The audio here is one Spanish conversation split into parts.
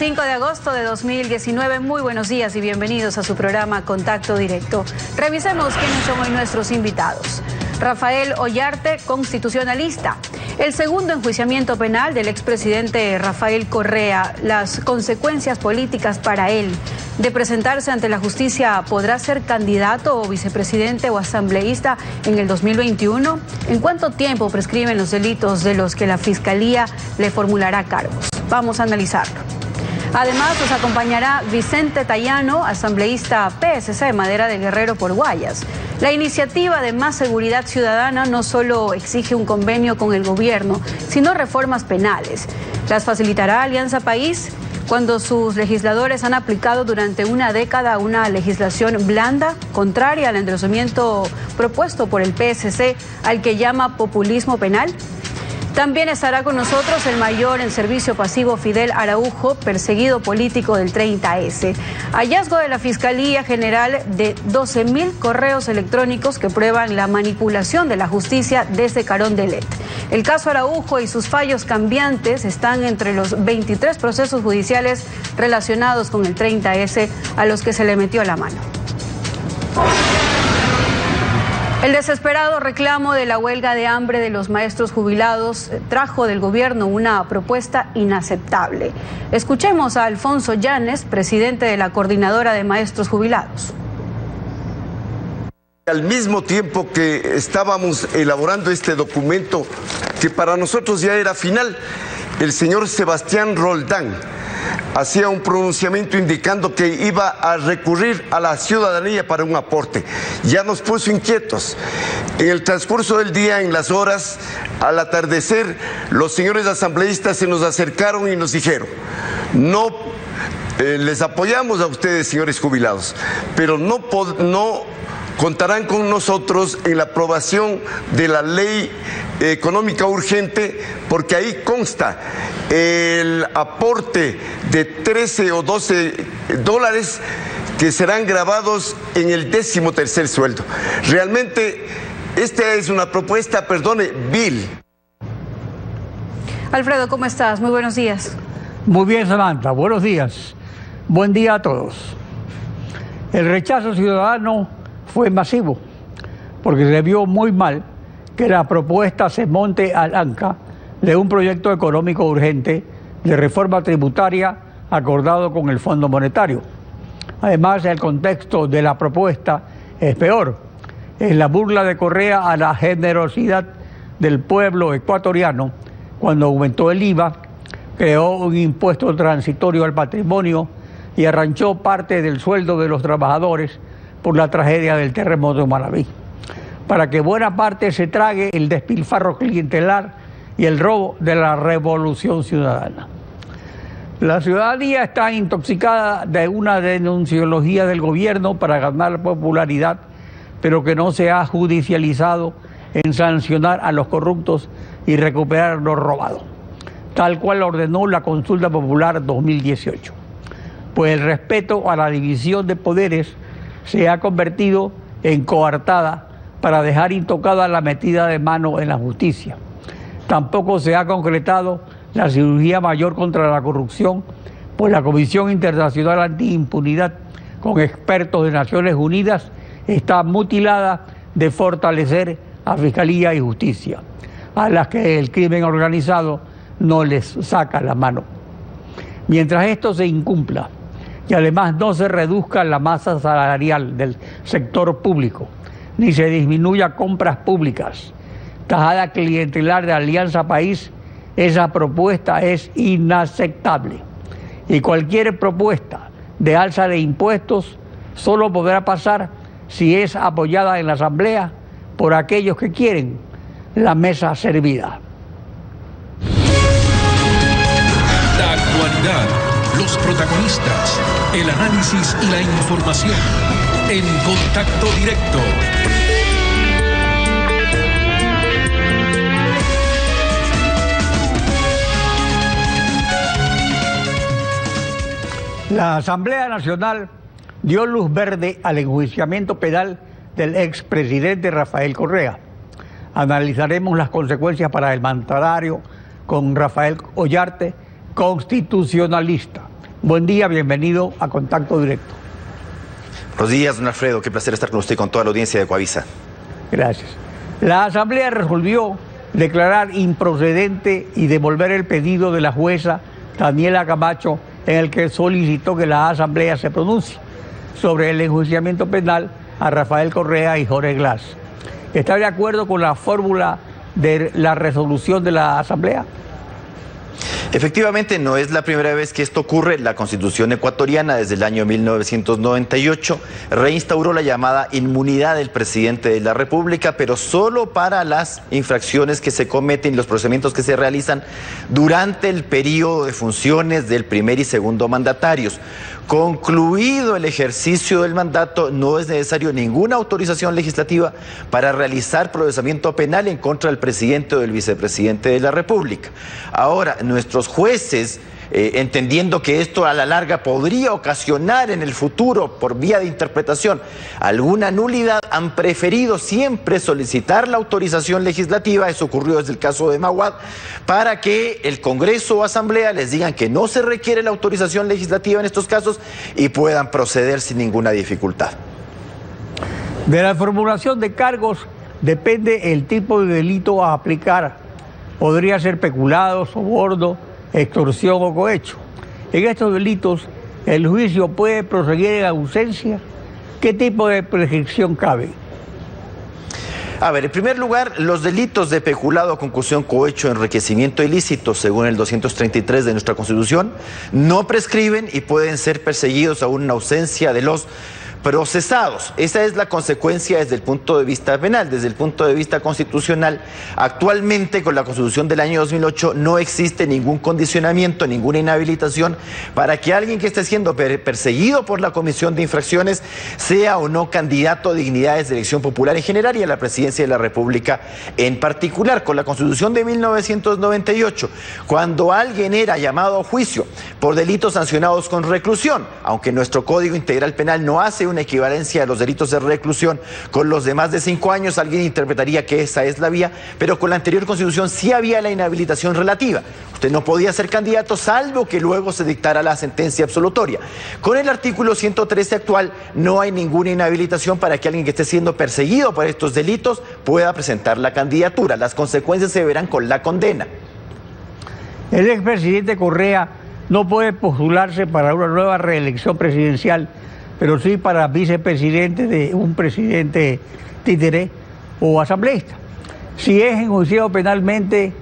5 de agosto de 2019. Muy buenos días y bienvenidos a su programa Contacto Directo. Revisemos quiénes son hoy nuestros invitados. Rafael Ollarte, constitucionalista. El segundo enjuiciamiento penal del expresidente Rafael Correa. Las consecuencias políticas para él de presentarse ante la justicia. ¿Podrá ser candidato o vicepresidente o asambleísta en el 2021? ¿En cuánto tiempo prescriben los delitos de los que la Fiscalía le formulará cargos? Vamos a analizarlo. Además, nos acompañará Vicente Tayano, asambleísta PSC Madera del Guerrero por Guayas. La iniciativa de Más Seguridad Ciudadana no solo exige un convenio con el gobierno, sino reformas penales. ¿Las facilitará Alianza País cuando sus legisladores han aplicado durante una década una legislación blanda, contraria al endurecimiento propuesto por el PSC, al que llama populismo penal? También estará con nosotros el mayor en servicio pasivo Fidel Araujo, perseguido político del 30S. Hallazgo de la Fiscalía General de 12.000 correos electrónicos que prueban la manipulación de la justicia desde Carondelet. El caso Araujo y sus fallos cambiantes están entre los 23 procesos judiciales relacionados con el 30S a los que se le metió la mano. El desesperado reclamo de la huelga de hambre de los maestros jubilados trajo del gobierno una propuesta inaceptable. Escuchemos a Alfonso Llanes, presidente de la Coordinadora de Maestros Jubilados. Al mismo tiempo que estábamos elaborando este documento, que para nosotros ya era final, el señor Sebastián Roldán hacía un pronunciamiento indicando que iba a recurrir a la ciudadanía para un aporte. Ya nos puso inquietos. En el transcurso del día, en las horas, al atardecer, los señores asambleístas se nos acercaron y nos dijeron: no les apoyamos a ustedes, señores jubilados, pero no contarán con nosotros en la aprobación de la ley económica urgente, porque ahí consta el aporte de 13 o 12 dólares que serán grabados en el 13º sueldo. Realmente esta es una propuesta, vil. Alfredo, ¿cómo estás? Muy buenos días. Muy bien, Samantha, buenos días. Buen día a todos. El rechazo ciudadano fue masivo, porque se vio muy mal que la propuesta se monte al anca de un proyecto económico urgente de reforma tributaria acordado con el Fondo Monetario. Además, el contexto de la propuesta es peor. Es la burla de Correa a la generosidad del pueblo ecuatoriano cuando aumentó el IVA, creó un impuesto transitorio al patrimonio y arranchó parte del sueldo de los trabajadores por la tragedia del terremoto de Manabí, para que buena parte se trague el despilfarro clientelar y el robo de la revolución ciudadana. La ciudadanía está intoxicada de una denunciología del gobierno para ganar popularidad, pero que no se ha judicializado en sancionar a los corruptos y recuperar lo robado, tal cual ordenó la Consulta Popular 2018. Pues el respeto a la división de poderes se ha convertido en coartada para dejar intocada la metida de mano en la justicia. Tampoco se ha concretado la cirugía mayor contra la corrupción, pues la Comisión Internacional Antiimpunidad, con expertos de Naciones Unidas, está mutilada de fortalecer a Fiscalía y Justicia, a las que el crimen organizado no les saca la mano. Mientras esto se incumpla, y además no se reduzca la masa salarial del sector público, ni se disminuya compras públicas, tajada clientelar de Alianza País, esa propuesta es inaceptable. Y cualquier propuesta de alza de impuestos solo podrá pasar si es apoyada en la Asamblea por aquellos que quieren la mesa servida. La actualidad, los protagonistas, el análisis y la información en Contacto Directo. La Asamblea Nacional dio luz verde al enjuiciamiento penal del expresidente Rafael Correa. Analizaremos las consecuencias para el mandatario con Rafael Ollarte, constitucionalista, Buen día, bienvenido a Contacto Directo. Buenos días, don Alfredo. Qué placer estar con usted y con toda la audiencia de Coavisa. Gracias. La Asamblea resolvió declarar improcedente y devolver el pedido de la jueza Daniela Camacho, en el que solicitó que la Asamblea se pronuncie sobre el enjuiciamiento penal a Rafael Correa y Jorge Glass. ¿Está de acuerdo con la fórmula de la resolución de la Asamblea? Efectivamente, no es la primera vez que esto ocurre. La Constitución ecuatoriana, desde el año 1998, reinstauró la llamada inmunidad del presidente de la República, pero solo para las infracciones que se cometen y los procedimientos que se realizan durante el periodo de funciones del primer y segundo mandatarios. Concluido el ejercicio del mandato, no es necesario ninguna autorización legislativa para realizar procesamiento penal en contra del presidente o del vicepresidente de la República. Ahora, nuestros jueces, entendiendo que esto a la larga podría ocasionar en el futuro, por vía de interpretación, alguna nulidad, han preferido siempre solicitar la autorización legislativa. Eso ocurrió desde el caso de Maguad, para que el Congreso o Asamblea les digan que no se requiere la autorización legislativa en estos casos y puedan proceder sin ninguna dificultad. De la formulación de cargos depende el tipo de delito a aplicar. Podría ser peculado, soborno, extorsión o cohecho. En estos delitos, el juicio puede proseguir en ausencia. ¿Qué tipo de prescripción cabe? A ver, en primer lugar, los delitos de peculado, concusión, cohecho, enriquecimiento ilícito, según el 233 de nuestra Constitución, no prescriben y pueden ser perseguidos aún en ausencia de los procesados. Esa es la consecuencia desde el punto de vista penal. Desde el punto de vista constitucional, actualmente con la Constitución del año 2008 no existe ningún condicionamiento, ninguna inhabilitación para que alguien que esté siendo perseguido por la Comisión de Infracciones sea o no candidato a dignidades de elección popular en general y a la presidencia de la República en particular. Con la Constitución de 1998, cuando alguien era llamado a juicio por delitos sancionados con reclusión, aunque nuestro Código Integral Penal no hace una equivalencia de los delitos de reclusión con los de más de 5 años, alguien interpretaría que esa es la vía, pero con la anterior Constitución sí había la inhabilitación relativa. Usted no podía ser candidato salvo que luego se dictara la sentencia absolutoria. Con el artículo 113 actual no hay ninguna inhabilitación para que alguien que esté siendo perseguido por estos delitos pueda presentar la candidatura. Las consecuencias se verán con la condena. El expresidente Correa no puede postularse para una nueva reelección presidencial, pero sí para vicepresidente de un presidente títere o asambleísta. Si es enjuiciado penalmente,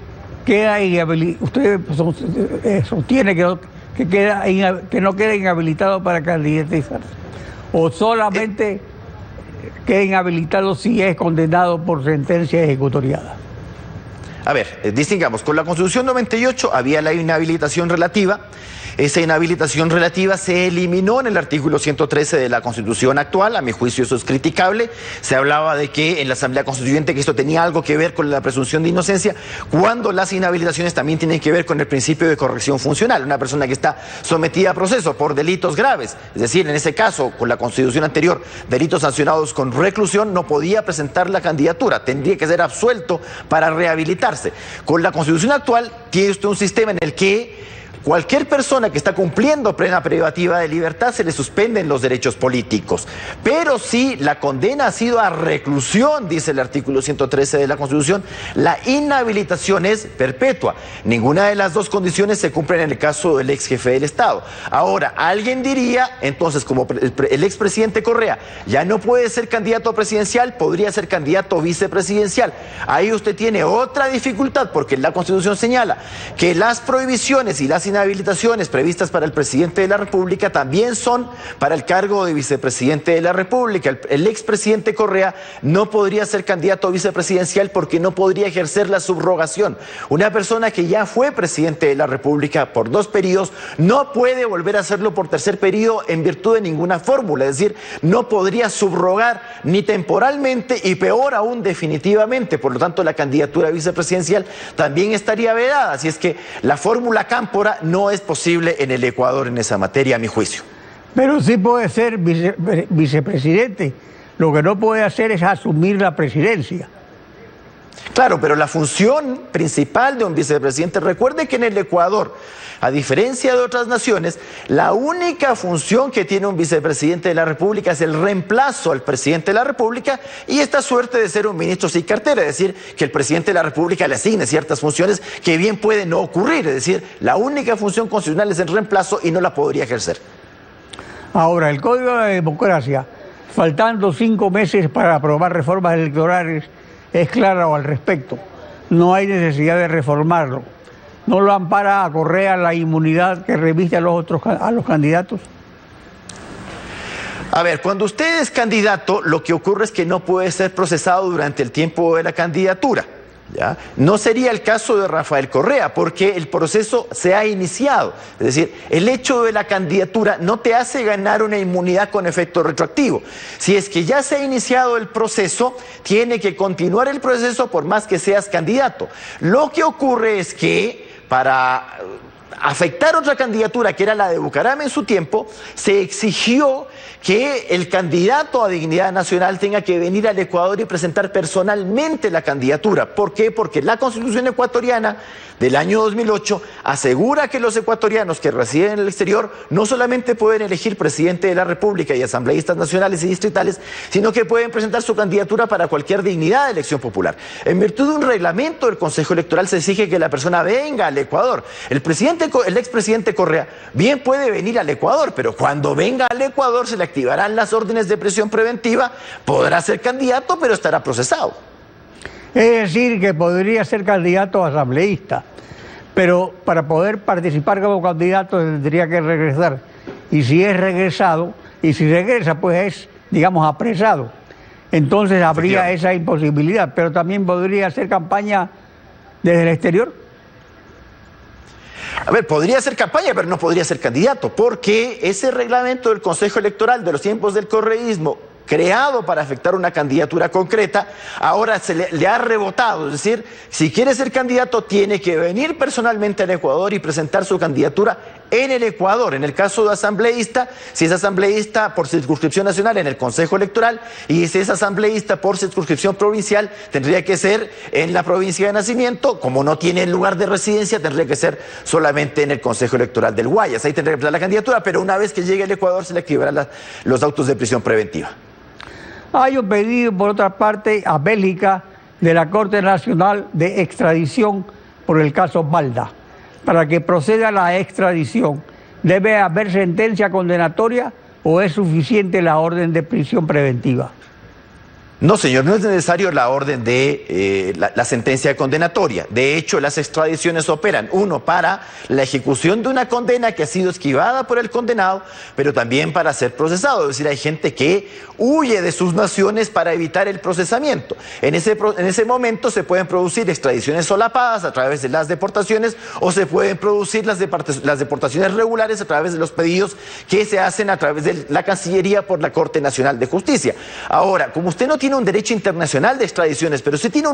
queda inhabilitado. Usted sostiene que no queda inhabilitado para candidatizarse, o solamente queda inhabilitado si es condenado por sentencia ejecutoriada. A ver, distingamos, con la Constitución 98 había la inhabilitación relativa. Esa inhabilitación relativa se eliminó en el artículo 113 de la Constitución actual. A mi juicio eso es criticable. Se hablaba de que en la Asamblea Constituyente que esto tenía algo que ver con la presunción de inocencia, cuando las inhabilitaciones también tienen que ver con el principio de corrección funcional. Una persona que está sometida a proceso por delitos graves, es decir, en ese caso, con la Constitución anterior, delitos sancionados con reclusión, no podía presentar la candidatura, tendría que ser absuelto para rehabilitarse. Con la Constitución actual tiene usted un sistema en el que cualquier persona que está cumpliendo pena privativa de libertad se le suspenden los derechos políticos. Pero si la condena ha sido a reclusión, dice el artículo 113 de la Constitución, la inhabilitación es perpetua. Ninguna de las dos condiciones se cumplen en el caso del ex jefe del Estado. Ahora, alguien diría, entonces, como el expresidente Correa ya no puede ser candidato presidencial, podría ser candidato vicepresidencial. Ahí usted tiene otra dificultad, porque la Constitución señala que las prohibiciones y las inhabilitaciones previstas para el presidente de la República también son para el cargo de vicepresidente de la República. El expresidente Correa no podría ser candidato a vicepresidencial porque no podría ejercer la subrogación. Una persona que ya fue presidente de la República por 2 periodos no puede volver a hacerlo por 3er periodo en virtud de ninguna fórmula. Es decir, no podría subrogar ni temporalmente y peor aún definitivamente. Por lo tanto, la candidatura vicepresidencial también estaría vedada. Así es que la fórmula cámpora no es posible en el Ecuador en esa materia, a mi juicio. Pero sí puede ser vicepresidente. Lo que no puede hacer es asumir la presidencia. Claro, pero la función principal de un vicepresidente, recuerde que en el Ecuador, a diferencia de otras naciones, la única función que tiene un vicepresidente de la República es el reemplazo al presidente de la República y esta suerte de ser un ministro sin cartera, es decir, que el presidente de la República le asigne ciertas funciones que bien pueden no ocurrir, es decir, la única función constitucional es el reemplazo y no la podría ejercer. Ahora, el Código de Democracia, faltando 5 meses para aprobar reformas electorales, es claro al respecto. No hay necesidad de reformarlo. ¿No lo ampara a Correa la inmunidad que reviste a los candidatos? A ver, cuando usted es candidato, lo que ocurre es que no puede ser procesado durante el tiempo de la candidatura. ¿Ya? No sería el caso de Rafael Correa, porque el proceso se ha iniciado. Es decir, el hecho de la candidatura no te hace ganar una inmunidad con efecto retroactivo. Si es que ya se ha iniciado el proceso, tiene que continuar el proceso por más que seas candidato. Lo que ocurre es que para afectar otra candidatura, que era la de Bucaram en su tiempo, se exigió que el candidato a Dignidad Nacional tenga que venir al Ecuador y presentar personalmente la candidatura. ¿Por qué? Porque la Constitución ecuatoriana del año 2008 asegura que los ecuatorianos que residen en el exterior no solamente pueden elegir presidente de la República y asambleístas nacionales y distritales, sino que pueden presentar su candidatura para cualquier dignidad de elección popular. En virtud de un reglamento del Consejo Electoral se exige que la persona venga al Ecuador. El expresidente Correa bien puede venir al Ecuador, pero cuando venga al Ecuador se le activarán las órdenes de prisión preventiva, podrá ser candidato, pero estará procesado. Es decir, que podría ser candidato a asambleísta, pero para poder participar como candidato tendría que regresar. Y si es regresado, y si regresa, pues es, digamos, apresado. Entonces habría esa imposibilidad, pero también podría hacer campaña desde el exterior. A ver, podría hacer campaña, pero no podría ser candidato, porque ese reglamento del Consejo Electoral de los tiempos del correísmo, creado para afectar una candidatura concreta, ahora le ha rebotado. Es decir, si quiere ser candidato, tiene que venir personalmente al Ecuador y presentar su candidatura en el Ecuador. En el caso de asambleísta, si es asambleísta por circunscripción nacional en el Consejo Electoral, y si es asambleísta por circunscripción provincial, tendría que ser en la provincia de nacimiento. Como no tiene lugar de residencia, tendría que ser solamente en el Consejo Electoral del Guayas. Ahí tendría que presentar la candidatura, pero una vez que llegue al Ecuador se le activarán los autos de prisión preventiva. Hay un pedido, por otra parte, a Bélgica de la Corte Nacional de Extradición por el caso Balda. Para que proceda la extradición, ¿debe haber sentencia condenatoria o es suficiente la orden de prisión preventiva? No, señor, no es necesario la orden de la sentencia condenatoria. De hecho, las extradiciones operan, uno, para la ejecución de una condena que ha sido esquivada por el condenado, pero también para ser procesado. Es decir, hay gente que huye de sus naciones para evitar el procesamiento. En ese momento se pueden producir extradiciones solapadas a través de las deportaciones o se pueden producir las deportaciones regulares a través de los pedidos que se hacen a través de la Cancillería por la Corte Nacional de Justicia. Ahora, como usted no tiene un derecho internacional de extradiciones, pero sí tiene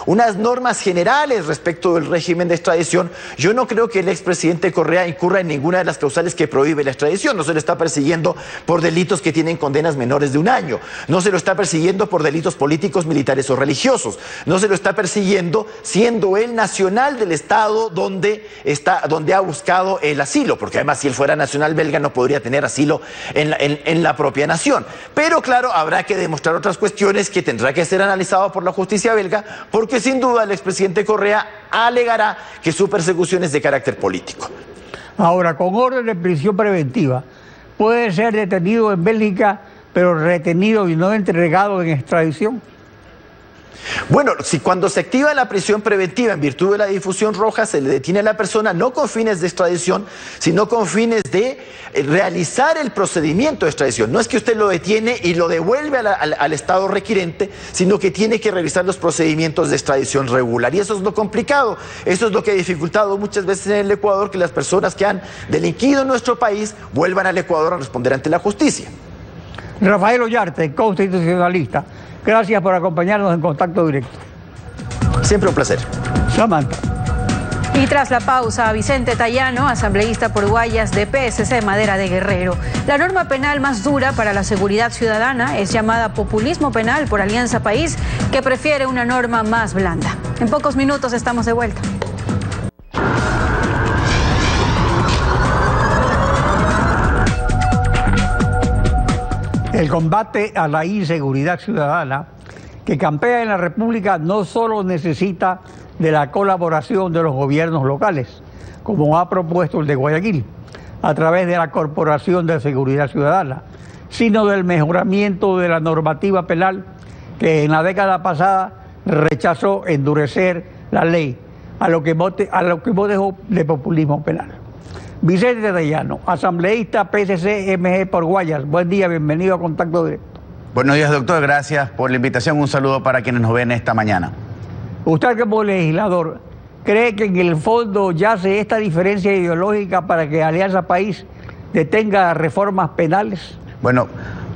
unas normas generales respecto del régimen de extradición, yo no creo que el expresidente Correa incurra en ninguna de las causales que prohíbe la extradición. No se le está persiguiendo por delitos que tienen condenas menores de 1 año, no se lo está persiguiendo por delitos políticos, militares o religiosos, no se lo está persiguiendo siendo él nacional del estado donde ha buscado el asilo, porque además si él fuera nacional belga no podría tener asilo en la propia nación. Pero claro, habrá que demostrar otras cuestiones que tendrá que ser analizado por la justicia belga, porque sin duda el expresidente Correa alegará que su persecución es de carácter político. Ahora, con orden de prisión preventiva, puede ser detenido en Bélgica, pero retenido y no entregado en extradición. Bueno, si cuando se activa la prisión preventiva en virtud de la difusión roja se le detiene a la persona no con fines de extradición, sino con fines de realizar el procedimiento de extradición. No es que usted lo detiene y lo devuelve al estado requirente, sino que tiene que revisar los procedimientos de extradición regular. Y eso es lo complicado, eso es lo que ha dificultado muchas veces en el Ecuador que las personas que han delinquido en nuestro país vuelvan al Ecuador a responder ante la justicia. Rafael Ollarte, constitucionalista, gracias por acompañarnos en Contacto Directo. Siempre un placer. Samantha. Y tras la pausa, Vicente Tayano, asambleísta por Guayas de PSC Madera de Guerrero. La norma penal más dura para la seguridad ciudadana es llamada populismo penal por Alianza País, que prefiere una norma más blanda. En pocos minutos estamos de vuelta. El combate a la inseguridad ciudadana que campea en la República no solo necesita de la colaboración de los gobiernos locales, como ha propuesto el de Guayaquil, a través de la Corporación de Seguridad Ciudadana, sino del mejoramiento de la normativa penal que en la década pasada rechazó endurecer la ley, a lo que dejó de populismo penal. Vicente Tayano, asambleísta PSC MG por Guayas. Buen día, bienvenido a Contacto Directo. Buenos días, doctor. Gracias por la invitación. Un saludo para quienes nos ven esta mañana. Usted como legislador, ¿cree que en el fondo yace esta diferencia ideológica para que Alianza País detenga reformas penales? Bueno,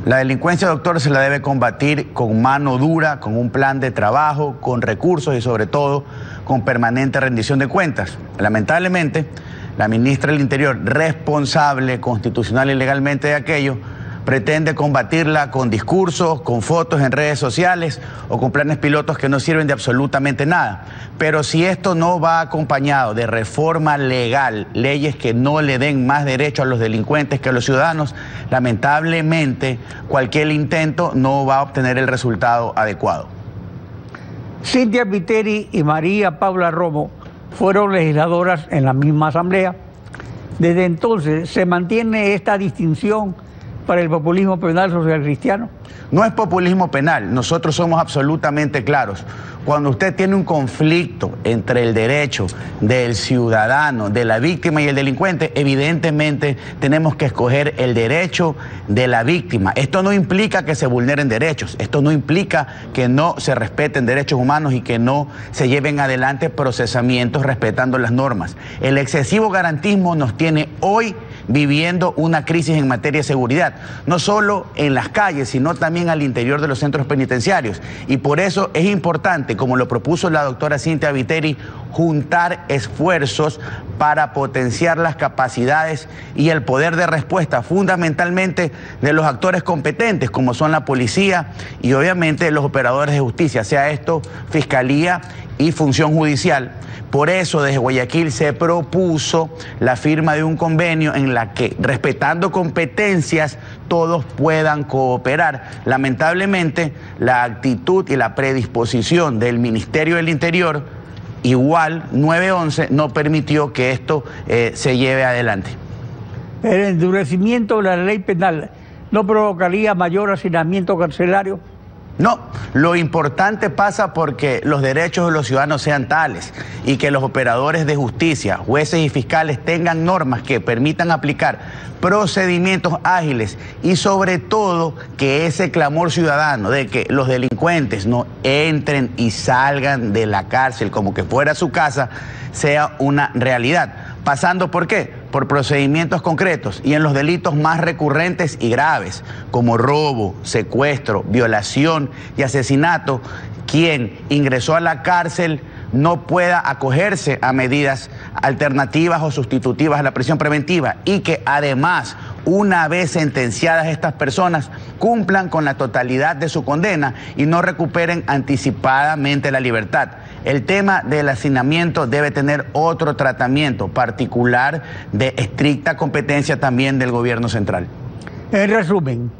la delincuencia, doctor, se la debe combatir con mano dura, con un plan de trabajo, con recursos y sobre todo con permanente rendición de cuentas. Lamentablemente, la ministra del Interior, responsable constitucional y legalmente de aquello, pretende combatirla con discursos, con fotos en redes sociales o con planes pilotos que no sirven de absolutamente nada. Pero si esto no va acompañado de reforma legal, leyes que no le den más derecho a los delincuentes que a los ciudadanos, lamentablemente cualquier intento no va a obtener el resultado adecuado. Cintia Viteri y María Paula Romo fueron legisladoras en la misma asamblea. Desde entonces se mantiene esta distinción para el populismo penal social cristiano. No es populismo penal, nosotros somos absolutamente claros. Cuando usted tiene un conflicto entre el derecho del ciudadano, de la víctima y el delincuente, evidentemente tenemos que escoger el derecho de la víctima. Esto no implica que se vulneren derechos, esto no implica que no se respeten derechos humanos y que no se lleven adelante procesamientos respetando las normas. El excesivo garantismo nos tiene hoy viviendo una crisis en materia de seguridad, no solo en las calles, sino también al interior de los centros penitenciarios. Y por eso es importante, como lo propuso la doctora Cintia Viteri, juntar esfuerzos para potenciar las capacidades y el poder de respuesta, fundamentalmente de los actores competentes, como son la policía y obviamente los operadores de justicia, sea esto Fiscalía y Función Judicial. Por eso desde Guayaquil se propuso la firma de un convenio en la que, respetando competencias, todos puedan cooperar. Lamentablemente, la actitud y la predisposición del Ministerio del Interior, igual 911, no permitió que esto se lleve adelante. ¿El endurecimiento de la ley penal no provocaría mayor hacinamiento carcelario? No, lo importante pasa porque los derechos de los ciudadanos sean tales y que los operadores de justicia, jueces y fiscales tengan normas que permitan aplicar procedimientos ágiles y sobre todo que ese clamor ciudadano de que los delincuentes no entren y salgan de la cárcel como que fuera su casa sea una realidad. ¿Pasando por qué? Por procedimientos concretos y en los delitos más recurrentes y graves, como robo, secuestro, violación y asesinato, quien ingresó a la cárcel no pueda acogerse a medidas alternativas o sustitutivas a la prisión preventiva y que además, una vez sentenciadas estas personas, cumplan con la totalidad de su condena y no recuperen anticipadamente la libertad. El tema del hacinamiento debe tener otro tratamiento particular de estricta competencia también del gobierno central. En resumen,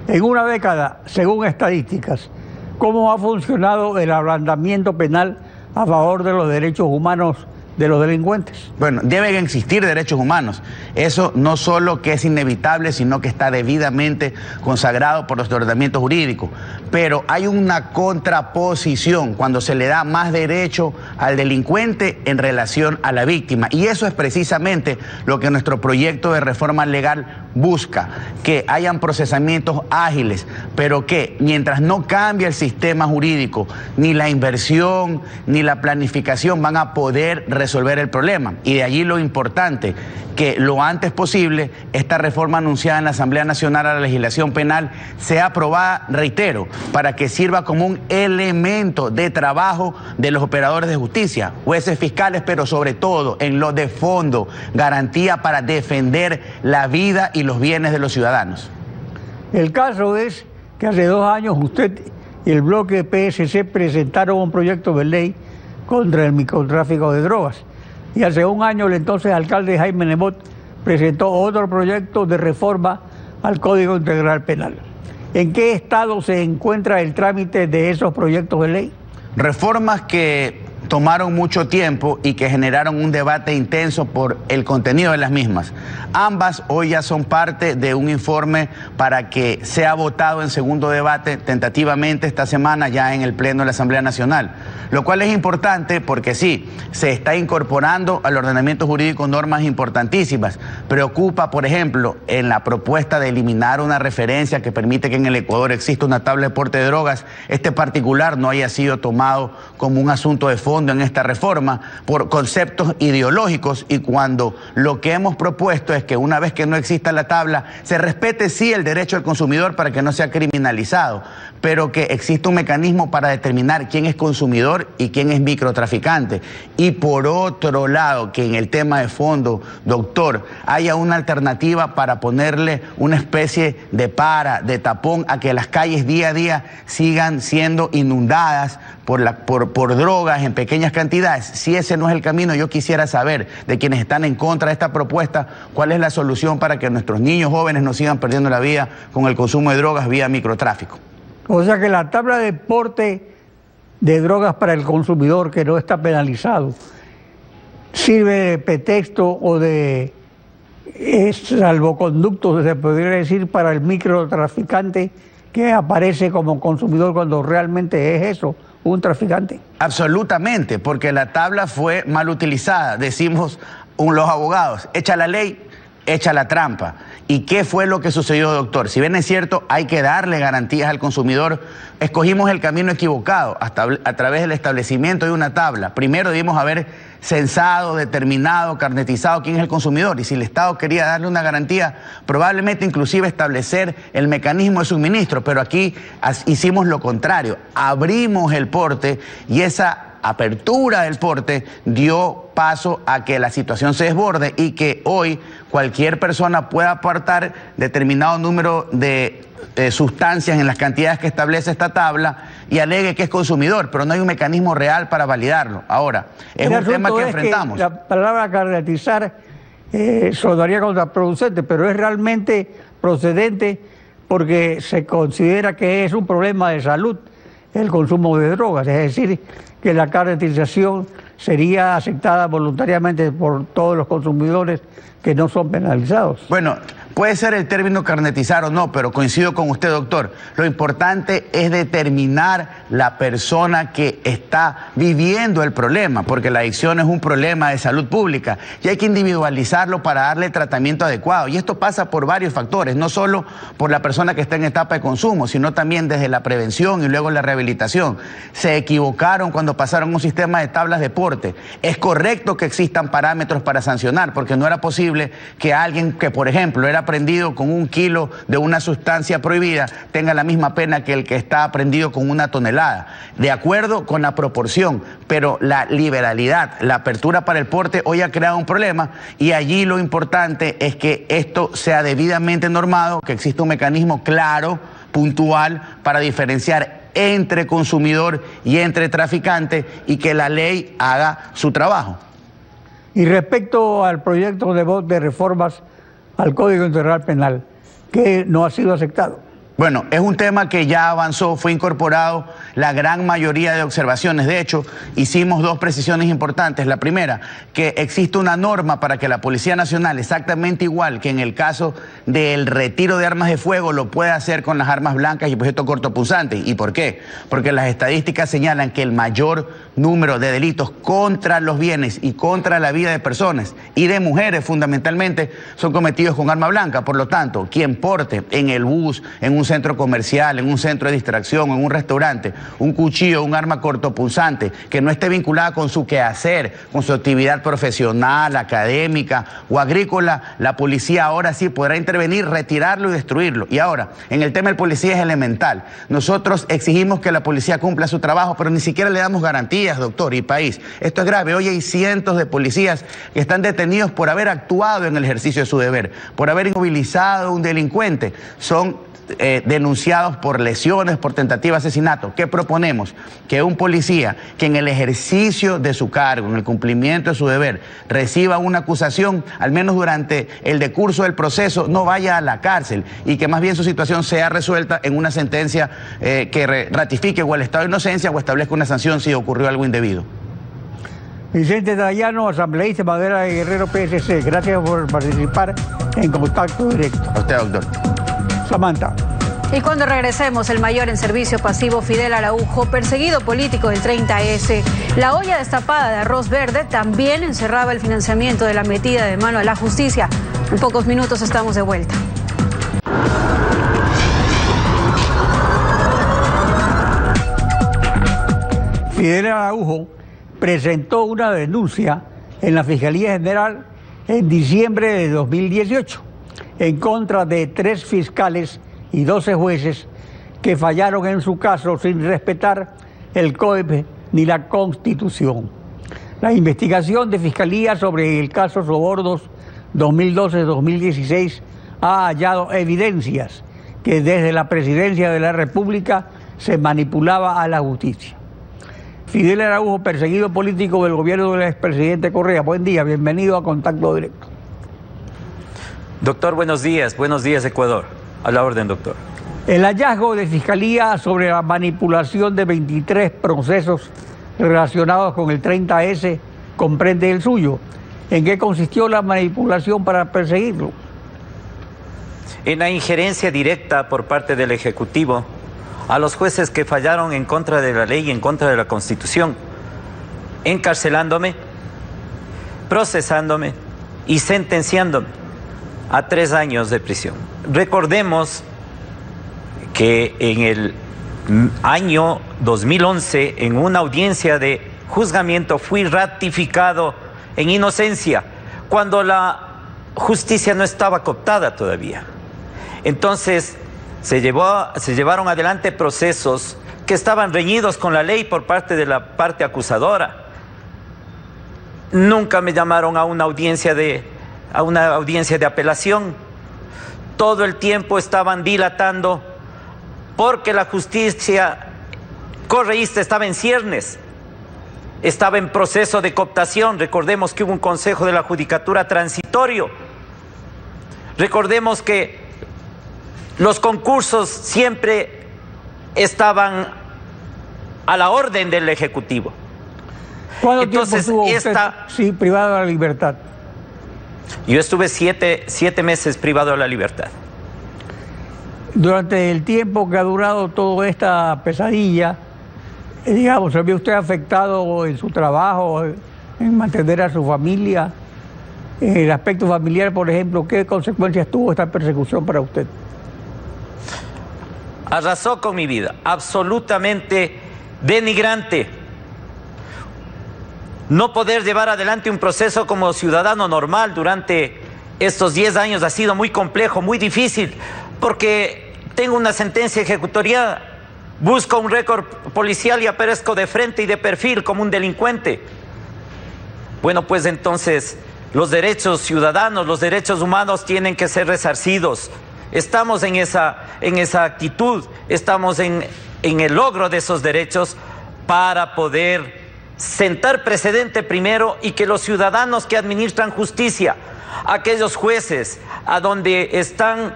en una década, según estadísticas, ¿cómo ha funcionado el ablandamiento penal a favor de los derechos humanos de los delincuentes? Bueno, deben existir derechos humanos. Eso no solo que es inevitable, sino que está debidamente consagrado por los ordenamientos jurídicos. Pero hay una contraposición cuando se le da más derecho al delincuente en relación a la víctima. Y eso es precisamente lo que nuestro proyecto de reforma legal busca, que hayan procesamientos ágiles, pero que mientras no cambie el sistema jurídico, ni la inversión, ni la planificación van a poder resolver el problema. Y de allí lo importante, que lo antes posible esta reforma anunciada en la Asamblea Nacional a la legislación penal sea aprobada, reitero, para que sirva como un elemento de trabajo de los operadores de justicia, jueces, fiscales, pero sobre todo en lo de fondo, garantía para defender la vida y los bienes de los ciudadanos. El caso es que hace 2 años usted y el bloque PSC presentaron un proyecto de ley contra el microtráfico de drogas. Y hace 1 año el entonces alcalde Jaime Nebot presentó otro proyecto de reforma al Código Integral Penal. ¿En qué estado se encuentra el trámite de esos proyectos de ley? Reformas que tomaron mucho tiempo y que generaron un debate intenso por el contenido de las mismas. Ambas hoy ya son parte de un informe para que sea votado en segundo debate tentativamente esta semana ya en el Pleno de la Asamblea Nacional. Lo cual es importante porque sí, se está incorporando al ordenamiento jurídico normas importantísimas. Preocupa, por ejemplo, en la propuesta de eliminar una referencia que permite que en el Ecuador exista una tabla de porte de drogas, este particular no haya sido tomado como un asunto de fondo en esta reforma por conceptos ideológicos, y cuando lo que hemos propuesto es que una vez que no exista la tabla, se respete sí el derecho del consumidor para que no sea criminalizado, pero que exista un mecanismo para determinar quién es consumidor y quién es microtraficante. Y por otro lado, que en el tema de fondo, doctor, haya una alternativa para ponerle una especie de de tapón a que las calles día a día sigan siendo inundadas por drogas en pequeñas cantidades. Si ese no es el camino, yo quisiera saber de quienes están en contra de esta propuesta, cuál es la solución para que nuestros niños jóvenes no sigan perdiendo la vida con el consumo de drogas vía microtráfico. O sea que la tabla de porte de drogas para el consumidor que no está penalizado sirve de pretexto o de salvoconducto, se podría decir, para el microtraficante que aparece como consumidor cuando realmente es eso, un traficante. Absolutamente, porque la tabla fue mal utilizada. Decimos los abogados, echa la ley, echa la trampa. ¿Y qué fue lo que sucedió, doctor? Si bien es cierto, hay que darle garantías al consumidor, escogimos el camino equivocado a través del establecimiento de una tabla. Primero debimos haber censado, determinado, carnetizado quién es el consumidor, y si el Estado quería darle una garantía, probablemente inclusive establecer el mecanismo de suministro, pero aquí hicimos lo contrario, abrimos el porte, y esa apertura del porte dio paso a que la situación se desborde y que hoy cualquier persona pueda apartar determinado número de sustancias en las cantidades que establece esta tabla y alegue que es consumidor, pero no hay un mecanismo real para validarlo. Ahora, es un tema que enfrentamos. La palabra carnetizar sonaría contraproducente, pero es realmente procedente porque se considera que es un problema de salud el consumo de drogas, es decir, que la carnetización sería aceptada voluntariamente por todos los consumidores que no son penalizados. Bueno, puede ser el término carnetizar o no, pero coincido con usted, doctor. Lo importante es determinar la persona que está viviendo el problema, porque la adicción es un problema de salud pública y hay que individualizarlo para darle tratamiento adecuado. Y esto pasa por varios factores, no solo por la persona que está en etapa de consumo, sino también desde la prevención y luego la rehabilitación. Se equivocaron cuando pasaron un sistema de tablas de porte. Es correcto que existan parámetros para sancionar, porque no era posible que alguien que, por ejemplo, era aprendido con 1 kilo de una sustancia prohibida tenga la misma pena que el que está aprendido con 1 tonelada, de acuerdo con la proporción, pero la liberalidad, la apertura para el porte hoy ha creado un problema, y allí lo importante es que esto sea debidamente normado, que exista un mecanismo claro, puntual, para diferenciar entre consumidor y entre traficante, y que la ley haga su trabajo. Y respecto al proyecto de reformas al Código Integral Penal, que no ha sido aceptado. Bueno, es un tema que ya avanzó, fue incorporado la gran mayoría de observaciones. De hecho, hicimos 2 precisiones importantes. La primera, que existe una norma para que la Policía Nacional, exactamente igual que en el caso del retiro de armas de fuego, lo pueda hacer con las armas blancas y objetos cortopunzantes. ¿Y por qué? Porque las estadísticas señalan que el mayor número de delitos contra los bienes y contra la vida de personas y de mujeres fundamentalmente son cometidos con arma blanca. Por lo tanto, quien porte en el bus, en un un centro comercial, en un centro de distracción, en un restaurante, un cuchillo, un arma cortopunzante, que no esté vinculada con su quehacer, con su actividad profesional, académica o agrícola, la policía ahora sí podrá intervenir, retirarlo y destruirlo. Y ahora, en el tema del policía es elemental. Nosotros exigimos que la policía cumpla su trabajo, pero ni siquiera le damos garantías, doctor, y país. Esto es grave. Hoy hay cientos de policías que están detenidos por haber actuado en el ejercicio de su deber, por haber inmovilizado a un delincuente. Son denunciados por lesiones, por tentativa de asesinato. ¿Qué proponemos? Que un policía que en el ejercicio de su cargo, en el cumplimiento de su deber, reciba una acusación, al menos durante el decurso del proceso, no vaya a la cárcel y que más bien su situación sea resuelta en una sentencia que ratifique o el estado de inocencia o establezca una sanción si ocurrió algo indebido. Vicente Dayano, asambleísta Madera de Guerrero, PSC. Gracias por participar en Contacto Directo. A usted, doctor. Samantha. Y cuando regresemos, el mayor en servicio pasivo Fidel Araujo, perseguido político del 30S, la olla destapada de arroz verde también encerraba el financiamiento de la metida de mano a la justicia. En pocos minutos estamos de vuelta. Fidel Araujo presentó una denuncia en la Fiscalía General en diciembre de 2018 en contra de 3 fiscales y 12 jueces que fallaron en su caso sin respetar el COEP ni la Constitución. La investigación de Fiscalía sobre el caso Sobornos 2012-2016 ha hallado evidencias que desde la Presidencia de la República se manipulaba a la justicia. Fidel Araujo, perseguido político del gobierno del expresidente Correa. Buen día, bienvenido a Contacto Directo. Doctor, buenos días Ecuador. A la orden, doctor. El hallazgo de Fiscalía sobre la manipulación de 23 procesos relacionados con el 30S comprende el suyo. ¿En qué consistió la manipulación para perseguirlo? En la injerencia directa por parte del Ejecutivo a los jueces que fallaron en contra de la ley y en contra de la Constitución, encarcelándome, procesándome y sentenciándome a 3 años de prisión. Recordemos que en el año 2011, en una audiencia de juzgamiento, fui ratificado en inocencia, cuando la justicia no estaba cooptada todavía. Entonces, se llevaron adelante procesos que estaban reñidos con la ley por parte de la parte acusadora. Nunca me llamaron a una audiencia de apelación. Todo el tiempo estaban dilatando porque la justicia correísta estaba en ciernes, estaba en proceso de cooptación. Recordemos que hubo un consejo de la judicatura transitorio. Recordemos que los concursos siempre estaban a la orden del Ejecutivo. ¿Cuánto tiempo estuvo usted privado de la libertad? Yo estuve 7 meses privado de la libertad. Durante el tiempo que ha durado toda esta pesadilla, digamos, ¿se vio usted afectado en su trabajo, en mantener a su familia? En el aspecto familiar, por ejemplo, ¿qué consecuencias tuvo esta persecución para usted? Arrasó con mi vida, absolutamente denigrante. No poder llevar adelante un proceso como ciudadano normal durante estos 10 años ha sido muy complejo, muy difícil, porque tengo una sentencia ejecutoriada, busco un récord policial y aparezco de frente y de perfil como un delincuente. Bueno, pues entonces los derechos ciudadanos, los derechos humanos tienen que ser resarcidos. Estamos en esa actitud, estamos en el logro de esos derechos para poder sentar precedente primero y que los ciudadanos que administran justicia, aquellos jueces a donde están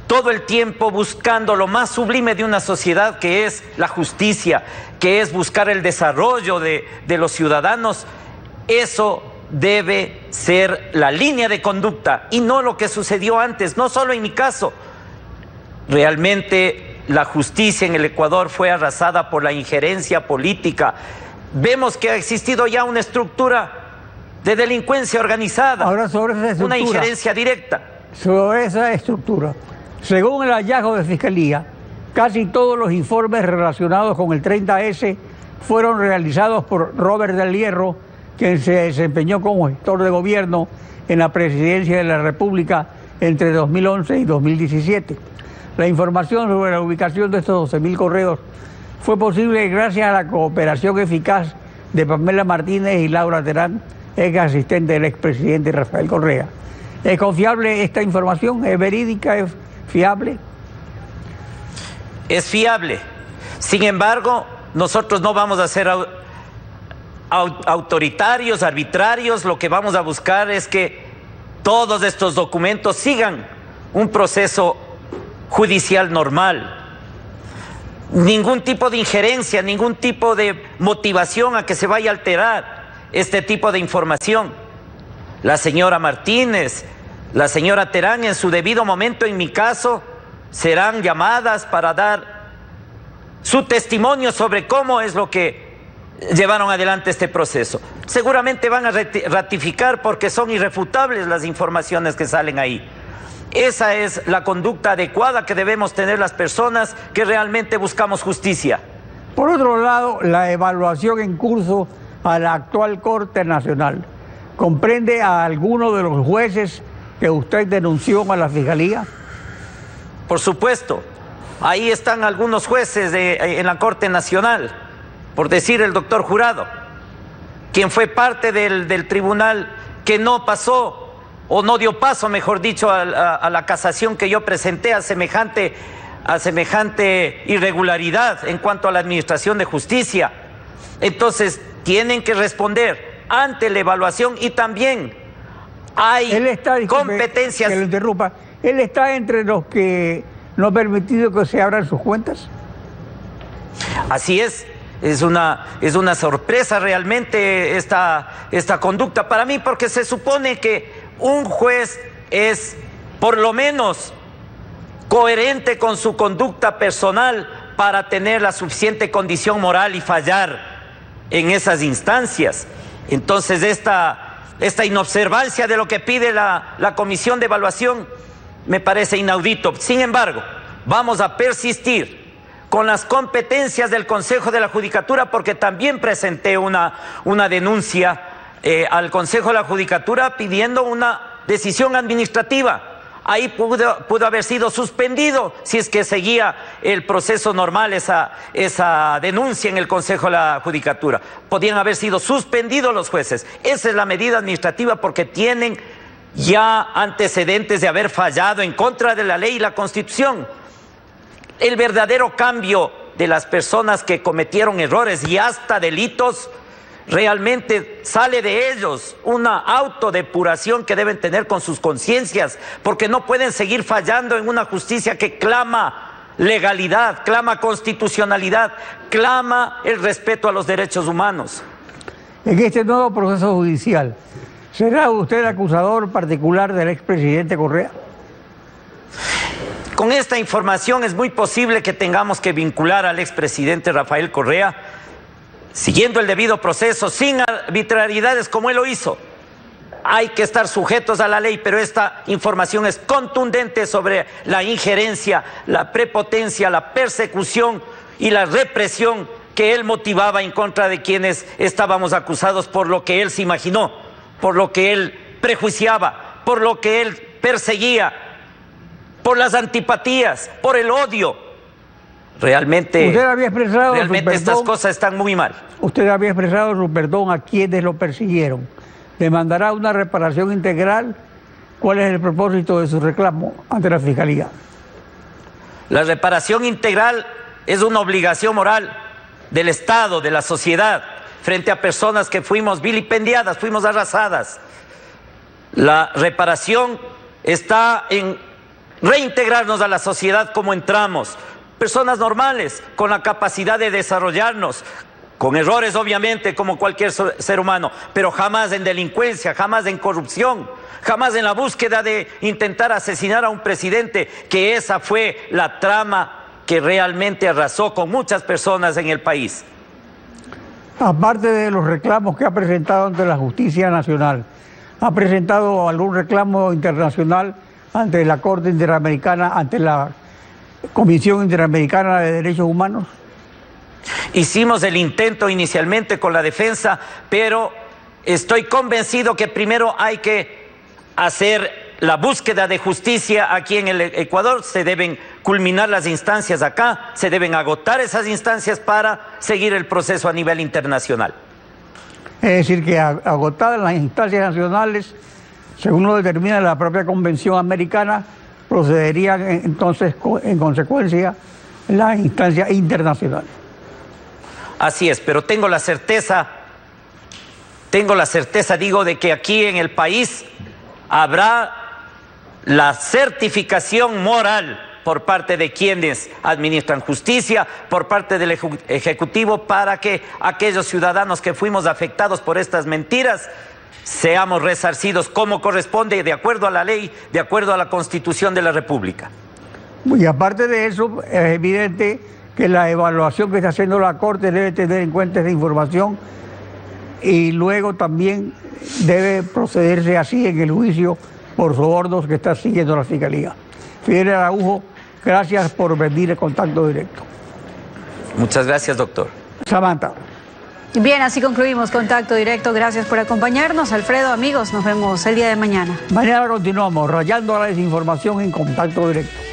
todo el tiempo buscando lo más sublime de una sociedad, que es la justicia, que es buscar el desarrollo de los ciudadanos, eso debe ser la línea de conducta y no lo que sucedió antes, no solo en mi caso. Realmente la justicia en el Ecuador fue arrasada por la injerencia política. Vemos que ha existido ya una estructura de delincuencia organizada. Ahora, sobre esa estructura, una injerencia directa. Sobre esa estructura, Según el hallazgo de Fiscalía, casi todos los informes relacionados con el 30S fueron realizados por Robert del Hierro, quien se desempeñó como gestor de gobierno en la presidencia de la República entre 2011 y 2017. La información sobre la ubicación de estos 12.000 correos fue posible gracias a la cooperación eficaz de Pamela Martínez y Laura Terán, ex asistente del expresidente Rafael Correa. ¿Es confiable esta información? ¿Es verídica? ¿Es fiable? Es fiable. Sin embargo, nosotros no vamos a ser autoritarios, arbitrarios. Lo que vamos a buscar es que todos estos documentos sigan un proceso judicial normal. Ningún tipo de injerencia, ningún tipo de motivación a que se vaya a alterar este tipo de información. La señora Martínez, la señora Terán, en su debido momento, en mi caso, serán llamadas para dar su testimonio sobre cómo es lo que llevaron adelante este proceso. Seguramente van a ratificar porque son irrefutables las informaciones que salen ahí. Esa es la conducta adecuada que debemos tener las personas que realmente buscamos justicia. Por otro lado, la evaluación en curso a la actual Corte Nacional comprende a alguno de los jueces que usted denunció a la Fiscalía. Por supuesto, ahí están algunos jueces en la Corte Nacional, por decir el doctor Jurado, quien fue parte del tribunal que no pasó, o no dio paso, mejor dicho, a la casación que yo presenté a semejante irregularidad en cuanto a la administración de justicia. Entonces, tienen que responder ante la evaluación y también hay competencias. Que lo interrumpa. ¿Él está entre los que no ha permitido que se abran sus cuentas? Así es. Es una sorpresa realmente esta conducta para mí, porque se supone que un juez es por lo menos coherente con su conducta personal para tener la suficiente condición moral y fallar en esas instancias. Entonces esta inobservancia de lo que pide la Comisión de Evaluación me parece inaudito. Sin embargo, vamos a persistir con las competencias del Consejo de la Judicatura, porque también presenté una denuncia al Consejo de la Judicatura pidiendo una decisión administrativa. Ahí pudo haber sido suspendido si es que seguía el proceso normal esa denuncia en el Consejo de la Judicatura. Podían haber sido suspendidos los jueces. Esa es la medida administrativa, porque tienen ya antecedentes de haber fallado en contra de la ley y la Constitución. El verdadero cambio de las personas que cometieron errores y hasta delitos realmente sale de ellos, una autodepuración que deben tener con sus conciencias, porque no pueden seguir fallando en una justicia que clama legalidad, clama constitucionalidad, clama el respeto a los derechos humanos. En este nuevo proceso judicial, ¿será usted acusador particular del expresidente Correa? Con esta información es muy posible que tengamos que vincular al expresidente Rafael Correa, siguiendo el debido proceso, sin arbitrariedades como él lo hizo. Hay que estar sujetos a la ley, pero esta información es contundente sobre la injerencia, la prepotencia, la persecución y la represión que él motivaba en contra de quienes estábamos acusados por lo que él se imaginó, por lo que él prejuiciaba, por lo que él perseguía, por las antipatías, por el odio. Realmente estas cosas están muy mal. Usted había expresado su perdón a quienes lo persiguieron. ¿Demandará una reparación integral? ¿Cuál es el propósito de su reclamo ante la Fiscalía? La reparación integral es una obligación moral del Estado, de la sociedad, frente a personas que fuimos vilipendiadas, fuimos arrasadas. La reparación está en reintegrarnos a la sociedad como entramos, personas normales, con la capacidad de desarrollarnos, con errores obviamente como cualquier ser humano, pero jamás en delincuencia, jamás en corrupción, jamás en la búsqueda de intentar asesinar a un presidente, que esa fue la trama que realmente arrasó con muchas personas en el país. Aparte de los reclamos que ha presentado ante la Justicia Nacional, ¿ha presentado algún reclamo internacional ante la Corte Interamericana, ante la Comisión Interamericana de Derechos Humanos? Hicimos el intento inicialmente con la defensa, pero estoy convencido que primero hay que hacer la búsqueda de justicia aquí en el Ecuador. Se deben culminar las instancias acá, se deben agotar esas instancias para seguir el proceso a nivel internacional. Es decir, que agotadas las instancias nacionales, según lo determina la propia Convención Americana, procederían entonces en consecuencia las instancias internacionales. Así es, pero tengo la certeza, digo, de que aquí en el país habrá la certificación moral por parte de quienes administran justicia, por parte del Ejecutivo, para que aquellos ciudadanos que fuimos afectados por estas mentiras seamos resarcidos como corresponde, de acuerdo a la ley, de acuerdo a la Constitución de la República. Y aparte de eso, es evidente que la evaluación que está haciendo la Corte debe tener en cuenta esa información y luego también debe procederse así en el juicio por sobornos que está siguiendo la Fiscalía. Fidel Araujo, gracias por venir en Contacto Directo. Muchas gracias, doctor. Samantha. Bien, así concluimos Contacto Directo. Gracias por acompañarnos. Alfredo, amigos, nos vemos el día de mañana. Mañana continuamos rayando la desinformación en Contacto Directo.